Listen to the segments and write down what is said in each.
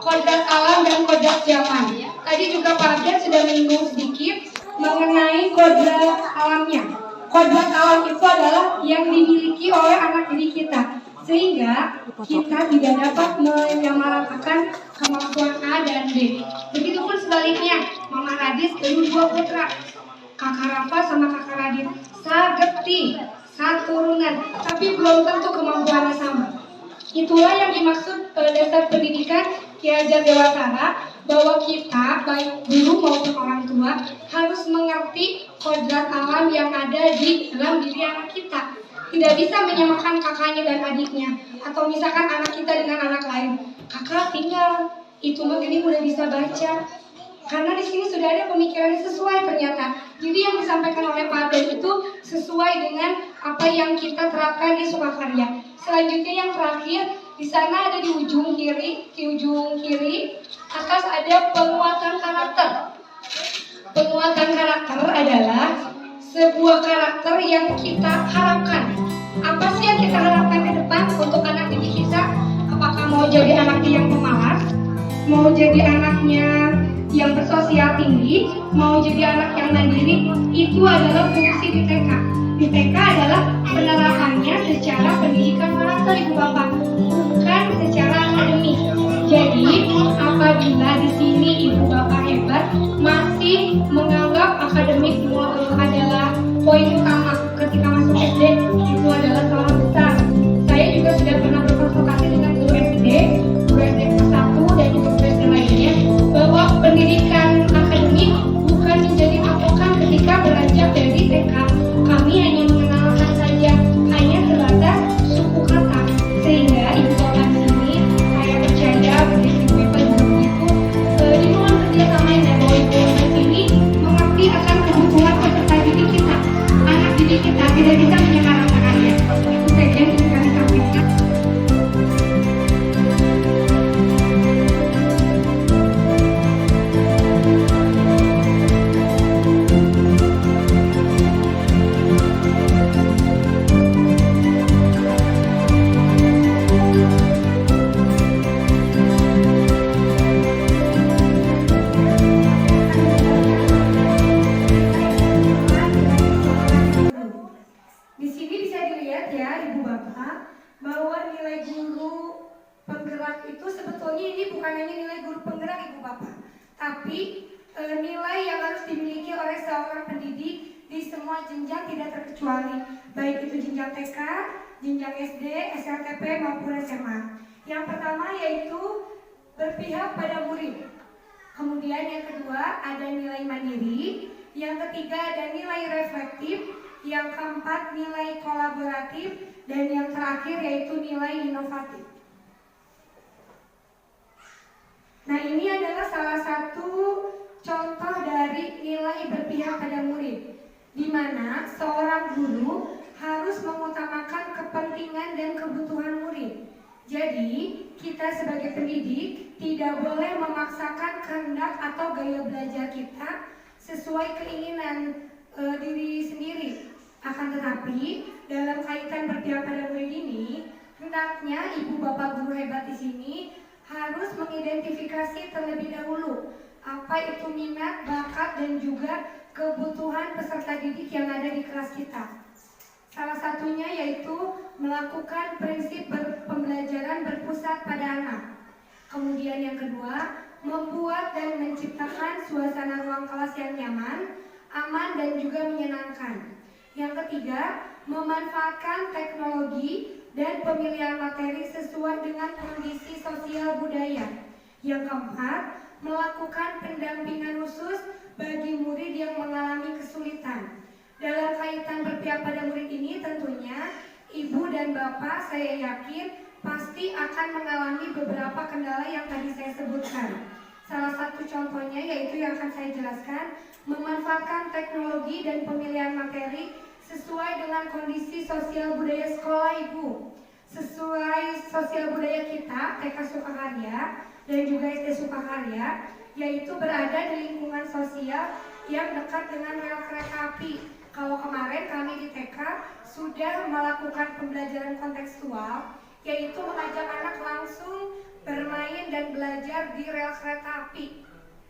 kodrat alam dan kodrat zaman. Tadi juga Pak Abdan sudah menyinggung sedikit mengenai kodrat alamnya. Kodrat alam itu adalah yang dimiliki oleh anak didik kita, sehingga kita tidak dapat menyamaratakan kemampuan A dan B. Begitupun sebaliknya, Mama Radis kedua putra, Kakak Rafa sama Kakak Radit, sageti, saturunan, tapi belum tentu kemampuannya sama. Itulah yang dimaksud dasar pendidikan Ki Hajar Dewantara, bahwa kita baik guru maupun orang tua harus mengerti kodrat alam yang ada di dalam diri anak kita. Tidak bisa menyamakan kakaknya dan adiknya, atau misalkan anak kita dengan anak lain. Kakak tinggal, itu mah gini udah bisa baca. Karena di sini sudah ada pemikirannya sesuai ternyata. Jadi yang disampaikan oleh Pak Abdan itu sesuai dengan apa yang kita terapkan di Sukakarya. Selanjutnya yang terakhir, di sana ada di ujung kiri atas ada penguatan karakter. Penguatan karakter adalah sebuah karakter yang kita harapkan. Apa sih yang kita harapkan ke depan untuk anak didik kita? Apakah mau jadi anaknya yang pemalas? Mau jadi anaknya yang bersosial tinggi? Mau jadi anak yang mandiri? Itu adalah fungsi di TK. Di TK adalah penerapannya secara pendidikan karakter, Ibu Bapak, bukan secara akademik. Jadi apabila di sini Ibu Bapak hebat masih menganggap akademik adalah poin utama ketika masuk SD, itu adalah salah besar. Saya juga sudah pernah berkonsultasi dengan guru SD kelas 1 dan juga guru SD lainnya, bahwa pendidikan akademik bukan menjadi patokan ketika beranjak dari TK. Kami hanya mengenalkan saja, hanya sebatas suku kata, sehingga Ibu Bapak di sini saya percaya berdiskusi itu dimohon Tetapi nilai yang harus dimiliki oleh seorang pendidik di semua jenjang tidak terkecuali, baik itu jenjang TK, jenjang SD, SLTP maupun SMA. Yang pertama yaitu berpihak pada murid. Kemudian yang kedua ada nilai mandiri, yang ketiga ada nilai reflektif, yang keempat nilai kolaboratif, dan yang terakhir yaitu nilai inovatif. Nah, ini adalah salah satu contoh dari nilai berpihak pada murid, di mana seorang guru harus mengutamakan kepentingan dan kebutuhan murid. Jadi, kita sebagai pendidik tidak boleh memaksakan kehendak atau gaya belajar kita sesuai keinginan diri sendiri. Akan tetapi, dalam kaitan berpihak pada murid ini, hendaknya ibu bapak guru hebat di sini harus mengidentifikasi terlebih dahulu apa itu minat, bakat, dan juga kebutuhan peserta didik yang ada di kelas kita. Salah satunya yaitu melakukan prinsip pembelajaran berpusat pada anak. Kemudian yang kedua, membuat dan menciptakan suasana ruang kelas yang nyaman, aman, dan juga menyenangkan. Yang ketiga, memanfaatkan teknologi dan pemilihan materi sesuai dengan kondisi sosial budaya. Yang keempat, melakukan pendampingan khusus bagi murid yang mengalami kesulitan. Dalam kaitan berpihak pada murid ini tentunya ibu dan bapak saya yakin pasti akan mengalami beberapa kendala yang tadi saya sebutkan. Salah satu contohnya yaitu yang akan saya jelaskan, memanfaatkan teknologi dan pemilihan materi sesuai dengan kondisi sosial budaya sekolah ibu. Sesuai sosial budaya kita, TK Sukakarya dan juga SD Sukakarya, yaitu berada di lingkungan sosial yang dekat dengan rel kereta api. Kalau kemarin kami di TK sudah melakukan pembelajaran kontekstual, yaitu mengajak anak langsung bermain dan belajar di rel kereta api.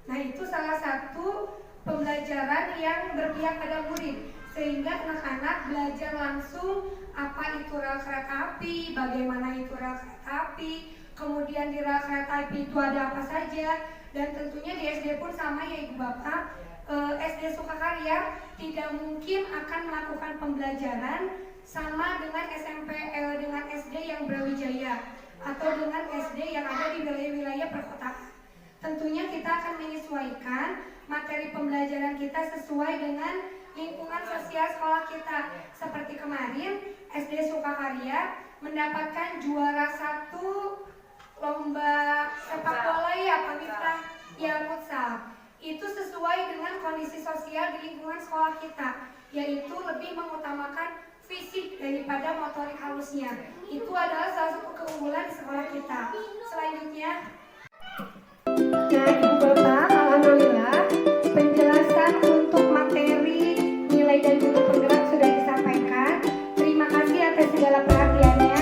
Nah, itu salah satu pembelajaran yang berpihak pada murid, sehingga anak-anak belajar langsung apa itu rel kereta api, bagaimana itu rel kereta api, kemudian di rel kereta api itu ada apa saja, dan tentunya di SD pun sama ya ibu bapak. SD Sukakarya tidak mungkin akan melakukan pembelajaran sama dengan dengan SD yang Brawijaya atau dengan SD yang ada di wilayah-wilayah perkotaan. Tentunya kita akan menyesuaikan materi pembelajaran kita sesuai dengan lingkungan sosial sekolah kita. Seperti kemarin SD Sukakarya mendapatkan juara 1 lomba sepak bola ya Pak Miftah, ya futsal. Itu sesuai dengan kondisi sosial di lingkungan sekolah kita, yaitu lebih mengutamakan fisik daripada motorik halusnya. Itu adalah salah satu keunggulan di sekolah kita. Selanjutnya, nah ibu bapak, alhamdulillah penjelasan untuk materi nilai dan guru penggerak sudah disampaikan. Terima kasih atas segala perhatiannya.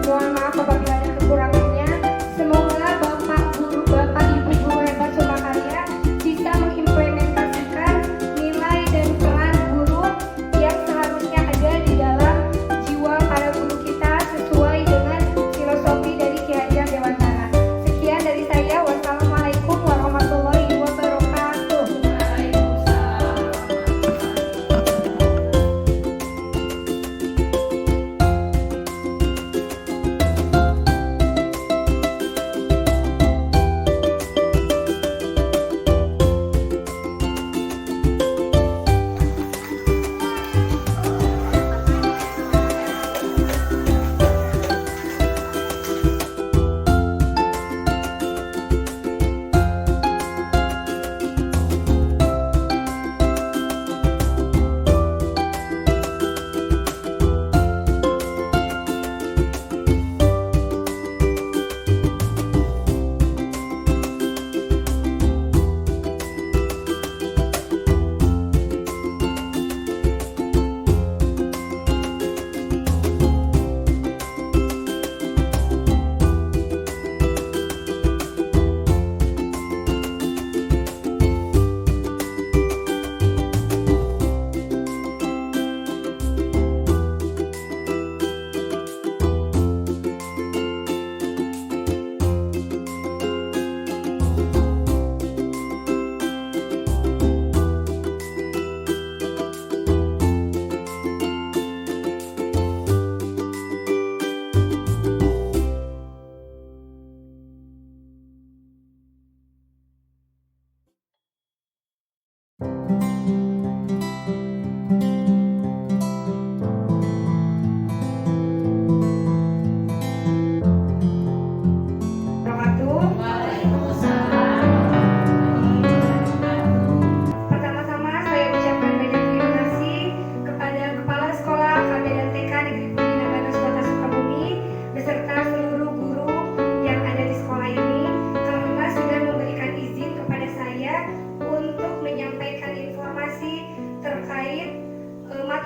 Mohon maaf apabila ada kekurangannya. Semoga bapak ibu guru hebat Sukakarya bisa mengimplementasikan nilai dan peran guru yang seharusnya ada di dalam jiwa para guru kita sesuai dengan filosofi dari Ki Hajar Dewantara. Sekian dari saya. Wassalamualaikum warahmatullahi wabarakatuh.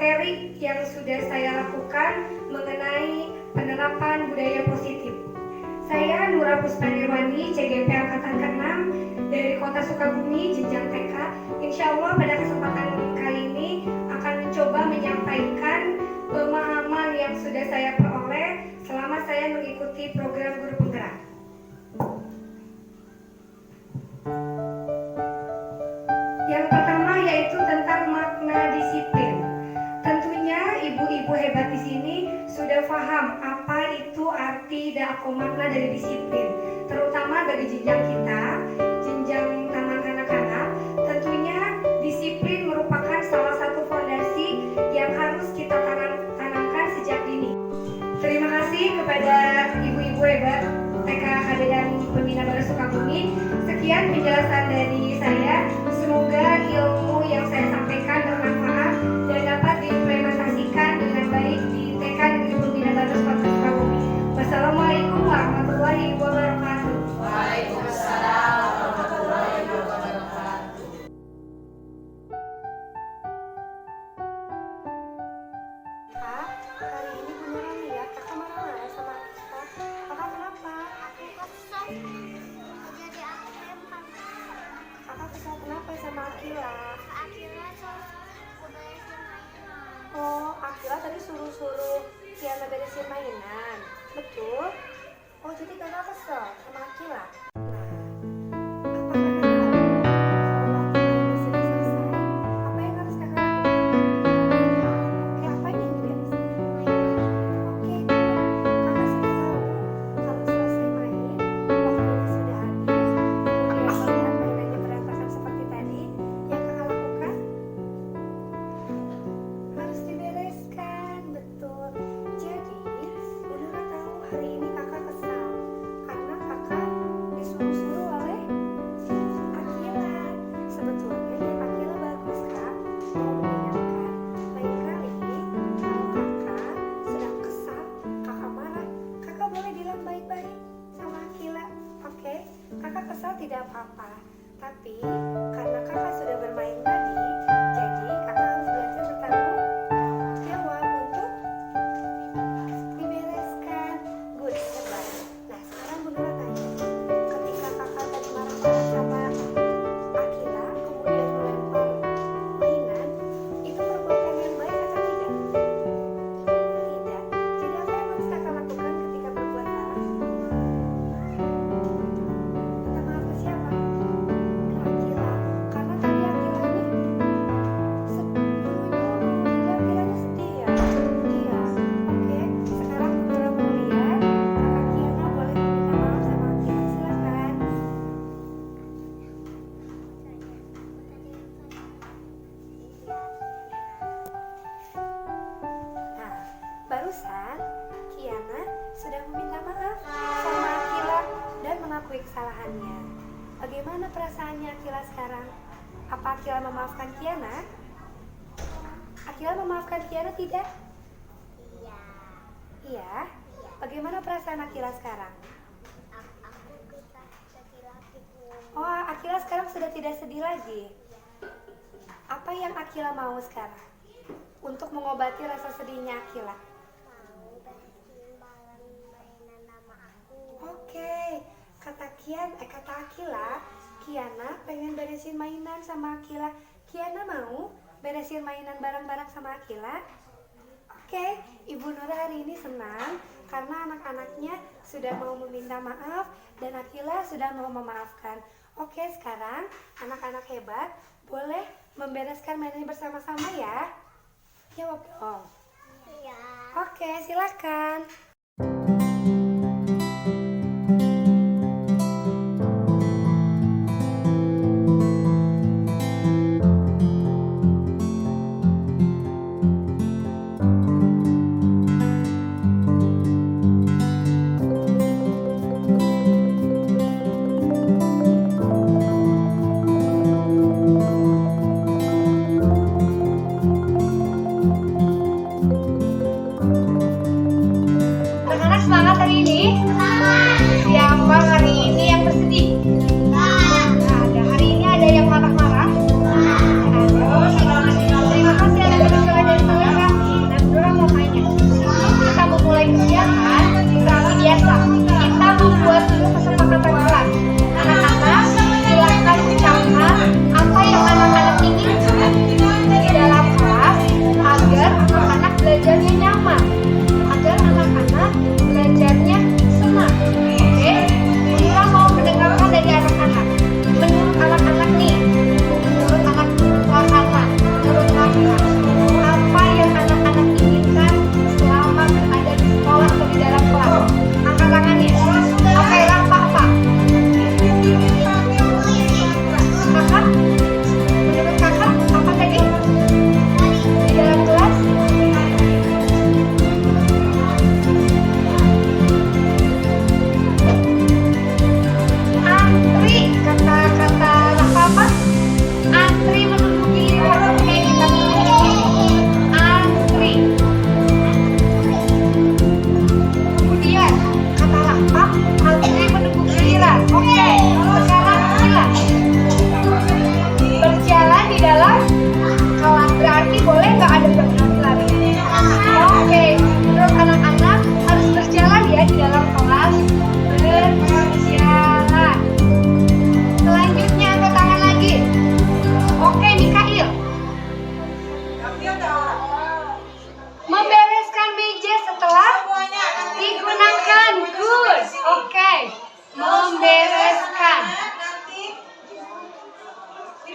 materi yang sudah saya lakukan mengenai penerapan budaya positif. Saya Nura Puspanirwani, CGP Angkatan ke-6 dari Kota Sukabumi, jenjang TK. Insya Allah pada kesempatan kali ini akan mencoba menyampaikan pemahaman yang sudah saya peroleh selama saya mengikuti program Guru Penggerak. Yang pertama yaitu tentang makna disiplin. Tentunya ibu-ibu hebat di sini sudah paham apa itu arti dan makna dari disiplin, terutama bagi jenjang kita, jenjang taman kanak-kanak. Tentunya disiplin merupakan salah satu fondasi yang harus kita tanamkan sejak dini. Terima kasih kepada ibu-ibu hebat TK KD dan Pembina Baru Sukabumi. Sekian penjelasan dari saya. Semoga ilmu yang saya sampaikan bermanfaat dan dapat diimplementasikan dengan baik di TK Negeri Pembina Baru Sukabumi. Wassalamualaikum warahmatullahi wabarakatuh. Waalaikumsalam warahmatullahi wabarakatuh. Kak, hari ini beneran lihat kakak marah-marah sama kita. Kakak kenapa? Aku kesel jadi aku lempar Kakak kesal kenapa sama Akila? akhirnya udah mainan. Oh, Akila tadi suruh Kiana beresin mainan. Betul? Oh, jadi kakak kesel sama Akila? Tidak apa-apa, tapi karena kakak sudah bermain tadi, jadi kakak harus belajar bertanggung jawab untuk dibereskan. Good, hebat. Nah, sekarang Bunda tanya, ketika kakak tadi marah-marah sama Akila, kemudian melempar mainan, itu perbuatan yang baik atau tidak? Tidak. Jadi apa yang harus kakak lakukan ketika berbuat salah? Siapa? Akila. Karena tadi Akila nih Akilanya sedih ya? Iya. Oke, sekarang Bunda mau lihat Kakak Kiana boleh minta maaf sama Akila. Silakan. Nah, barusan Kiana sudah meminta maaf sama Akila dan mengakui kesalahannya. Bagaimana perasaannya Akila sekarang? Apa Akila memaafkan Kiana? Akila memaafkan Kiana tidak? Iya. Iya. Bagaimana perasaan Akila sekarang? Aku bisa sedih lagi Bu. Oh, Akila sekarang sudah tidak sedih lagi. Apa yang Akila mau sekarang? Untuk mengobati rasa sedihnya Akila. Mau beresin mainan nama aku. Oke. Kata Akila, Kiana pengen beresin mainan sama Akila. Kiana mau beresin mainan bareng-bareng sama Akila? Oke, Ibu Nura hari ini senang karena anak-anaknya sudah mau meminta maaf dan Akila sudah mau memaafkan. Oke, sekarang anak-anak hebat boleh membereskan mainan bersama-sama ya? Jawab dong. Iya. Oke, silakan.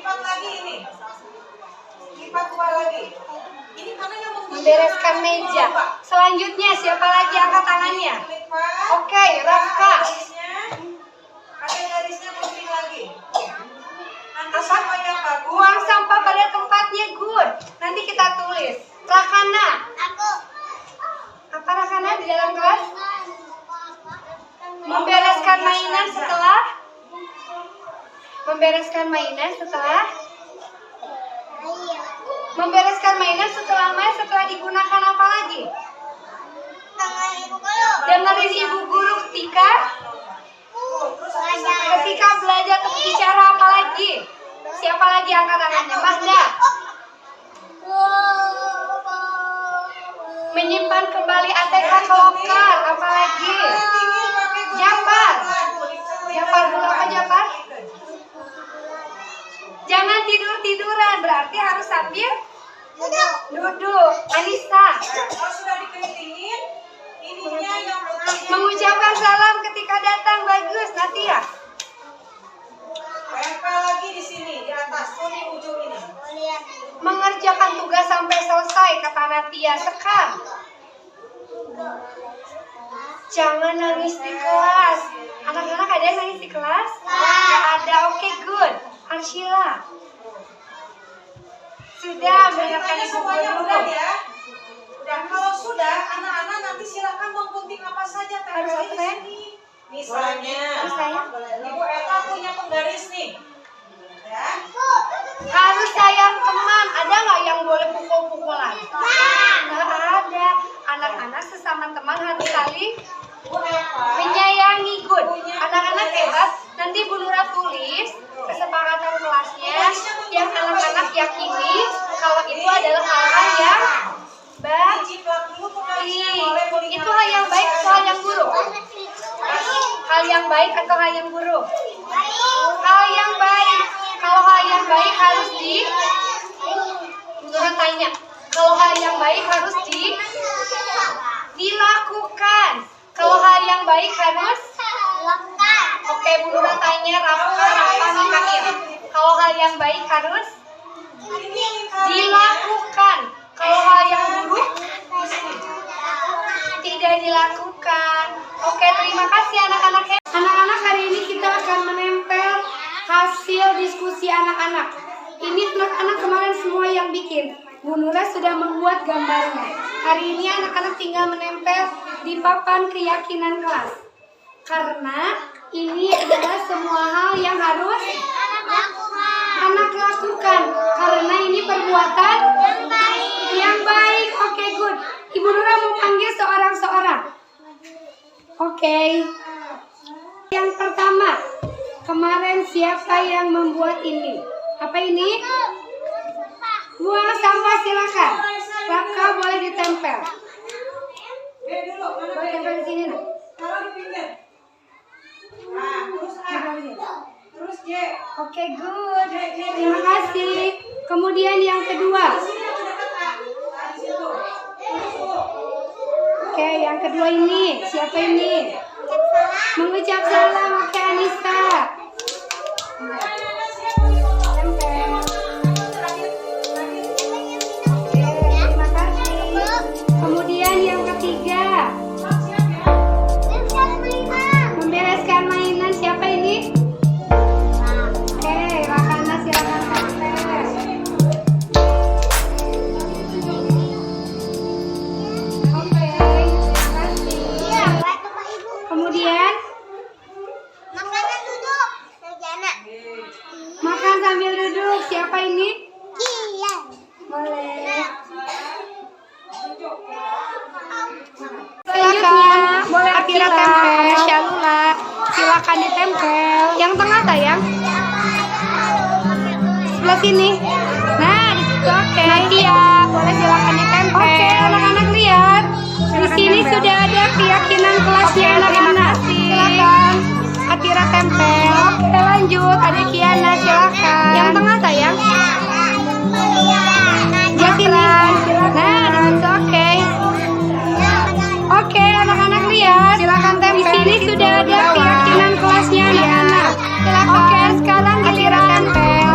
lipat lagi ini. Lipat keluar lagi. Ini karena yang Membereskan meja. Selanjutnya siapa lagi angkat tangannya? Oke, Rafka. Ada garisnya gunting lagi. Nanti Apa? siapa yang bagus? Buang sampah pada tempatnya, good. Nanti kita tulis. Rakana. Aku. Apa Rakana di dalam kelas? Membereskan mainan setelah setelah digunakan apa lagi? Tangan ibu kalau. Dengerin ibu guru ketika belajar bicara apa lagi? Siapa lagi angkat tangannya? Mahda. Menyimpan kembali ATK ke loker apa lagi? Japar. Japar dulu apa Japar? Jangan tidur-tiduran, berarti harus sambil duduk. Anissa. Kalau sudah dikeringin, ininya yang putih. Mengucapkan salam ketika datang, bagus Natia. Tempel lagi di sini, di atas, di ujung ini. Mengerjakan tugas sampai selesai, kata Natia. Sekar. Jangan nangis di kelas. Anak-anak ada yang nangis di kelas? Nggak ada, oke good. Arshila. Sudah, mendengarkan ibu Semuanya guru. udah ya. Udah, kalau sudah, anak-anak nanti silakan menggunting apa saja Harus tempel di apa? sini. Misalnya, Misalnya? Ibu Eta punya penggaris nih. Ya. Harus sayang teman. Ada nggak yang boleh pukul-pukulan? Nggak ada. Anak-anak sesama teman harus saling Bu Eva. menyayangi, good. Anak-anak hebat. Nanti Bu Nura tulis kesepakatan kelasnya yang anak-anak yakini kalau itu adalah hal-hal yang baik. Jiplak dulu penggarisnya, boleh boleh. Itu hal yang baik atau hal yang buruk? Hal yang baik atau hal yang buruk? Hal yang baik. Kalau hal yang baik harus Nura tanya. Kalau hal yang baik harus dilakukan. Kalau hal yang baik harus Oke, Bu Nura tanya Rafa Mikail. Kalau hal yang baik harus dilakukan. Kalau hal yang buruk tidak dilakukan. Oke, terima kasih anak-anak. Anak-anak, hari ini kita akan menempel hasil diskusi anak-anak. Ini anak-anak kemarin semua yang bikin. Bu Nura sudah membuat gambarnya. Hari ini anak-anak tinggal menempel di papan keyakinan kelas. Karena ini adalah semua hal yang harus anak lakukan. Karena ini perbuatan yang baik. Oke, good. Ibu Nura mau panggil seorang-seorang. Oke. Yang pertama, kemarin siapa yang membuat ini? Apa ini? Buang sampah, silakan. Raka boleh ditempel. B dulu, mana Boleh tempel di sini, nak. taruh di pinggir. Nah, terus A. Terus J. Oke, good. Terima kasih. Kemudian yang kedua. Di sini yang dekat A. Nah, di situ. Terus U. Oke, yang kedua ini. Siapa ini? Mengucap salam. Oke, Anissa. Tempel. Oke, terima kasih. Kemudian yang ketiga. Membereskan mainan. Siapa ini? Oke, Rakana silakan tempel. Oke, terima kasih. Kemudian Makanan duduk. Sarjana. makan sambil duduk. Siapa ini? Iya. Boleh. Selanjutnya boleh Atira tempel. Syalula, silakan ditempel. Yang tengah sayang. Sebelah sini. Nah, di situ oke. Natia, boleh silakan ditempel. Oke, anak-anak lihat. Di sini sudah ada keyakinan kelasnya anak-anak. Silakan. Atira tempel. Oke, lanjut. Ada Kiana, silakan. Yang tengah sayang. Jakran. Nah, di situ oke. Oke, anak-anak lihat. Silakan tempel. Di sini sudah ada keyakinan kelasnya anak-anak. Silakan. Oke, sekarang giliran tempel.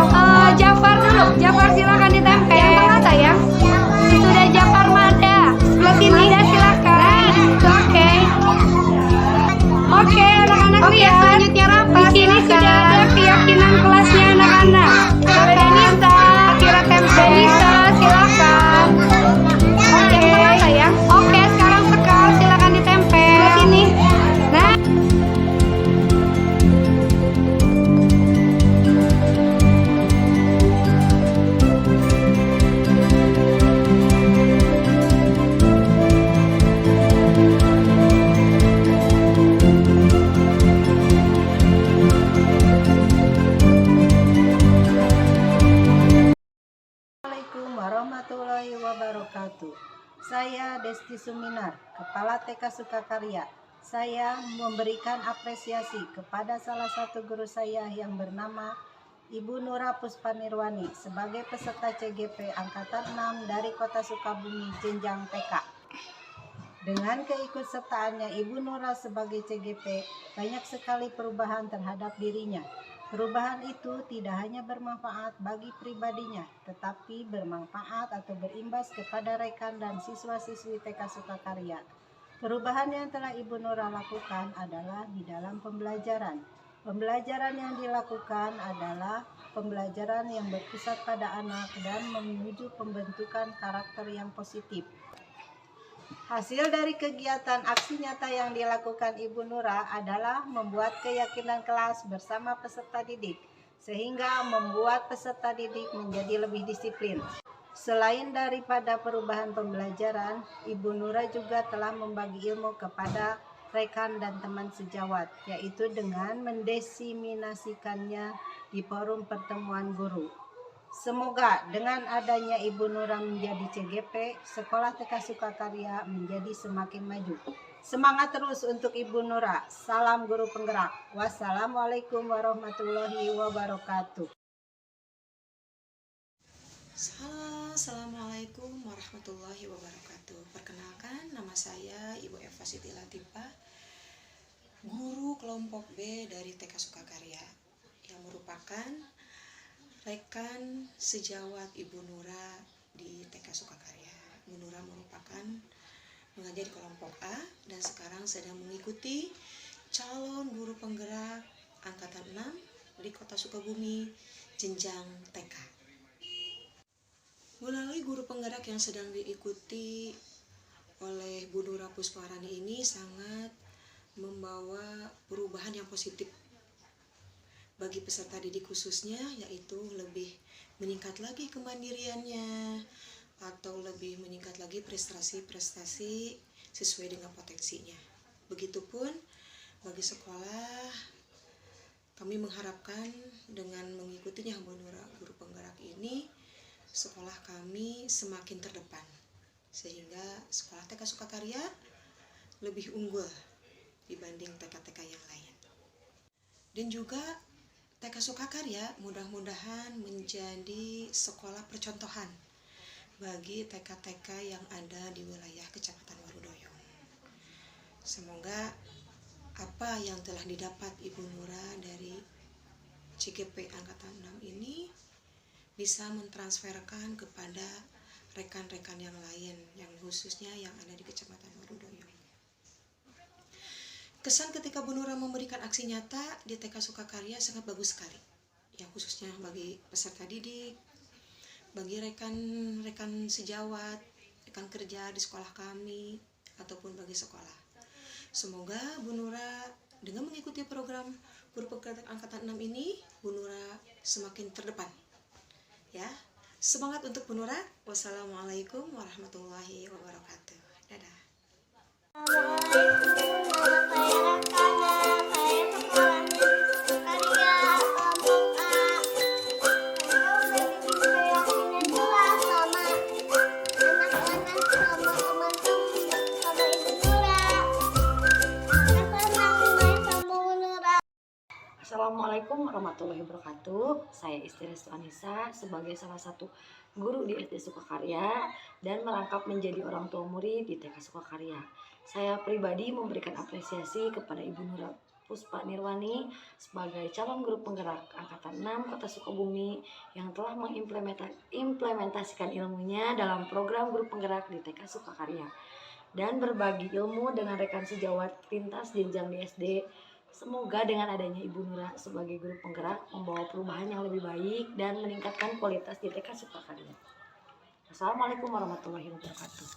wabarakatuh. Saya Desti Suminar, Kepala TK Sukakarya. Saya memberikan apresiasi kepada salah satu guru saya yang bernama Ibu Nura Puspanirwani sebagai peserta CGP Angkatan 6 dari Kota Sukabumi jenjang TK. Dengan keikutsertaannya Ibu Nura sebagai CGP, banyak sekali perubahan terhadap dirinya. Perubahan itu tidak hanya bermanfaat bagi pribadinya, tetapi bermanfaat atau berimbas kepada rekan dan siswa-siswi TK Sukakarya. Perubahan yang telah Ibu Nura lakukan adalah di dalam pembelajaran. Pembelajaran yang dilakukan adalah pembelajaran yang berpusat pada anak dan menuju pembentukan karakter yang positif. Hasil dari kegiatan aksi nyata yang dilakukan Ibu Nura adalah membuat keyakinan kelas bersama peserta didik, sehingga membuat peserta didik menjadi lebih disiplin. Selain daripada perubahan pembelajaran, Ibu Nura juga telah membagi ilmu kepada rekan dan teman sejawat, yaitu dengan mendesiminasikannya di forum pertemuan guru. Semoga dengan adanya Ibu Nura menjadi CGP, Sekolah TK Sukakarya menjadi semakin maju. Semangat terus untuk Ibu Nura. Salam guru penggerak. Wassalamualaikum warahmatullahi wabarakatuh. Assalamualaikum warahmatullahi wabarakatuh. Perkenalkan, nama saya Ibu Eva Siti Latifah, guru kelompok B dari TK Sukakarya, yang merupakan rekan sejawat Ibu Nura di TK Sukakarya. Ibu Nura merupakan mengajar di kelompok A dan sekarang sedang mengikuti calon guru penggerak angkatan 6 di Kota Sukabumi jenjang TK. Melalui guru penggerak yang sedang diikuti oleh Bu Nura Pusparani ini sangat membawa perubahan yang positif bagi peserta didik khususnya, yaitu lebih meningkat lagi kemandiriannya atau lebih meningkat lagi prestasi-prestasi sesuai dengan potensinya. Begitupun bagi sekolah, kami mengharapkan dengan mengikutinya Bu Nura guru penggerak ini, sekolah kami semakin terdepan sehingga sekolah TK Sukakarya lebih unggul dibanding TK-TK yang lain. Dan juga TK Sukakarya mudah-mudahan menjadi sekolah percontohan bagi TK-TK yang ada di wilayah Kecamatan Warudoyong. Semoga apa yang telah didapat Ibu Nura dari CGP Angkatan 6 ini bisa mentransferkan kepada rekan-rekan yang lain, yang khususnya yang ada di Kecamatan Warudoyong. Kesan ketika Bu Nura memberikan aksi nyata di TK Sukakarya sangat bagus sekali, yang khususnya bagi peserta didik, bagi rekan-rekan sejawat, rekan kerja di sekolah kami, ataupun bagi sekolah. Semoga Bu Nura dengan mengikuti program guru penggerak angkatan 6 ini, Bu Nura semakin terdepan. Ya, semangat untuk Bu Nura. Wassalamualaikum warahmatullahi wabarakatuh. Dadah. Assalamualaikum warahmatullahi wabarakatuh. Saya Istri Restu Anissa sebagai salah satu guru di SD Sukakarya dan merangkap menjadi orang tua murid di TK Sukakarya. Saya pribadi memberikan apresiasi kepada Ibu Nura Puspanirwani sebagai calon guru penggerak angkatan 6 Kota Sukabumi yang telah mengimplementasikan ilmunya dalam program guru penggerak di TK Sukakarya dan berbagi ilmu dengan rekan sejawat lintas jenjang di SD. Semoga dengan adanya Ibu Nura sebagai guru penggerak membawa perubahan yang lebih baik dan meningkatkan kualitas di TK Sukakarya. Assalamualaikum warahmatullahi wabarakatuh.